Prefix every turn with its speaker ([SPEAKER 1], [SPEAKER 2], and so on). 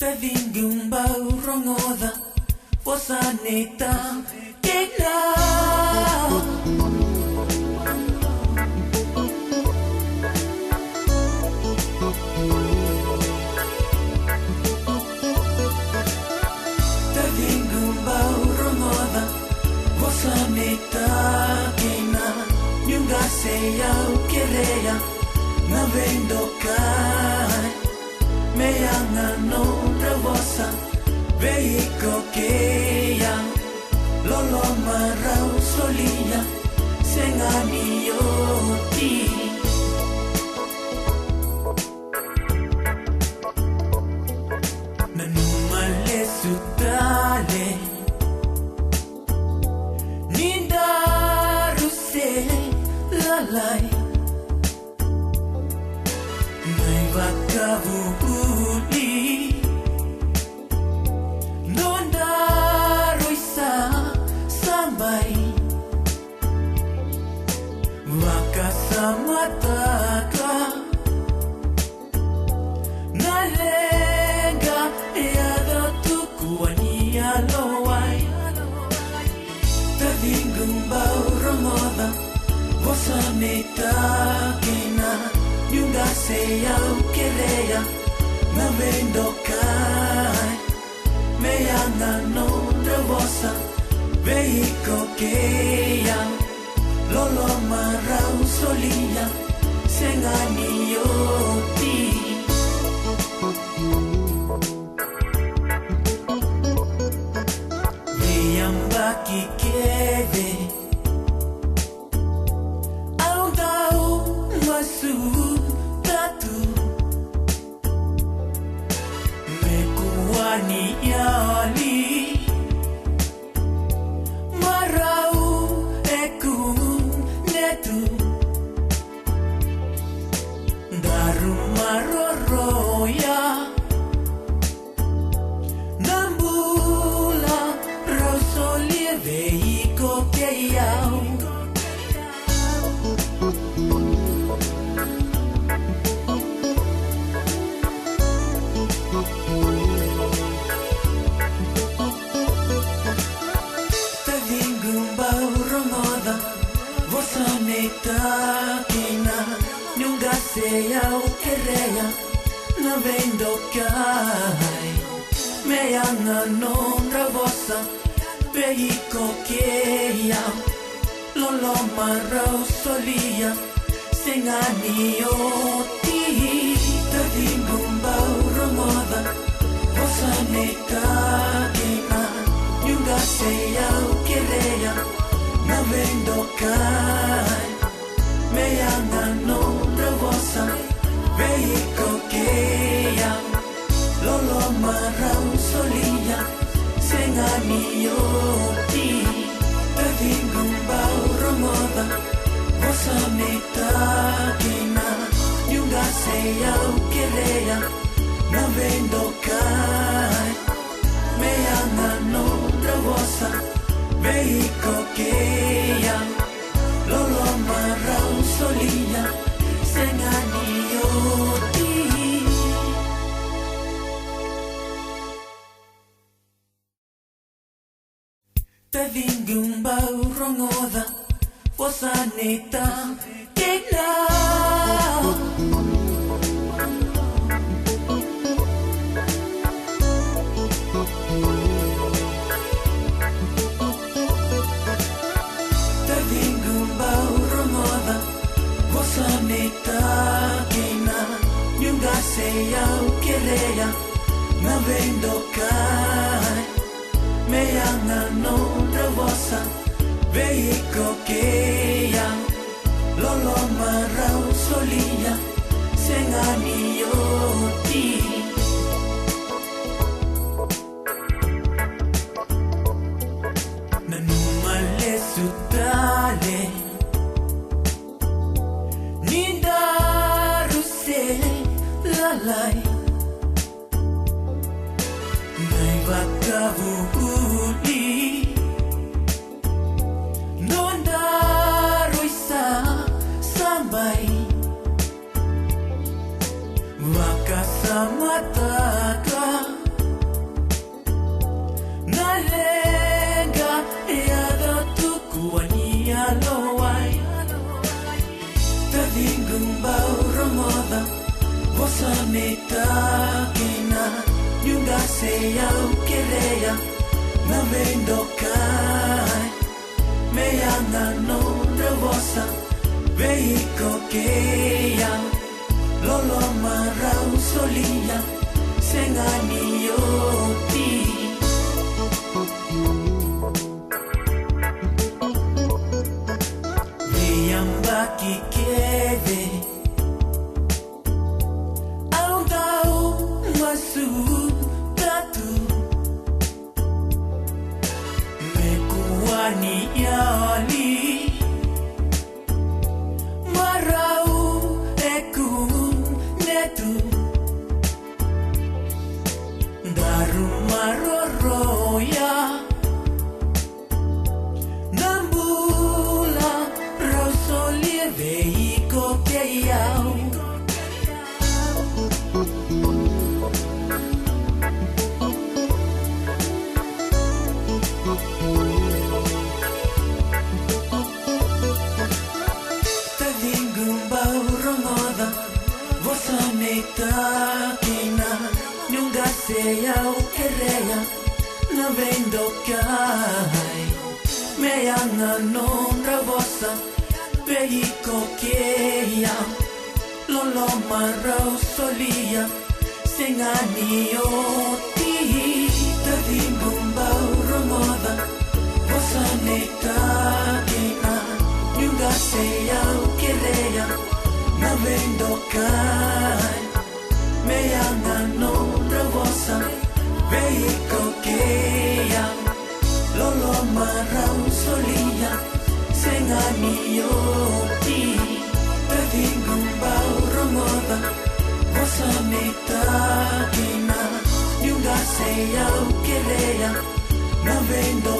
[SPEAKER 1] Tavingumba urongoda Fosaneta Kena Tavingumba urongoda Fosaneta Kena Nyunga seya ukereya Navendokai Meyanga no revosa Veiko keya Lolo marau solia Sengani yoti Nanumale sutale Nindaruse lalai Vakavuli Nonda Ruisa Sambai Vakasamataka Nalenga Eada Tukuani Alowai Tavingumba Uromoda Vosaneta Kena Yunga seya ukereya Navendokai Meyanga no revosa Veiko keya Lolo marau solia Sengani yoti Viyambaki keve Aundau masu Mekuani yali Marau eku netu Daru maroroya Nambula rosolie veiko keyau Tavingumba urongoda Vosaneta kena Nyunga seya ukereya Navendokai Meyanga nonra vosa Veiko keya Lolo marau solia Sengani yoti Tavingumba urongoda Vosaneta kena Nyunga seya ukereya Navendokai Meyanga no revosa Veiko keya Lolo marau solia Sengani yoti Tavingumba uromoda Vosaneta kena Nyunga seya ukereya Navendokai Meyanga no revosa Veiko keya Lolo marau solia Sengani yoti Tavingumba urongoda Vosaneta kena Tavingumba urongoda Vosaneta kena Nyunga seya ukereya Navendokai Meyanga no revosa Veiko keya Lolo marau solia Sengani yoti Nanumale sutale Nindaruse lalai Vakavuli Nonda Ruisa Sambai Vakasamataka takina Nyunga se au kereya Na vendo kai Meyanga no revosa Veiko keya Lolo marau solia Sengani yoti Viyambaki keve Masu tatu Mekuani yali Marau eku netu Daru maroroya Nambula rosolie veiko keyau Takina Nyunga se au kereya Na vendo kai Meyanga nondra vosa Veiko keya Lolo marau solia Sengani oti Tavingumba uromoda Vosa ne takina Nyunga se au kereya Na vendo kai Meyanga nondra vosa Veiko keya Lolo marau solia Sengani yoti Tavingumba uromoda Vosa ne takina Nyunga se au kereya Na vendo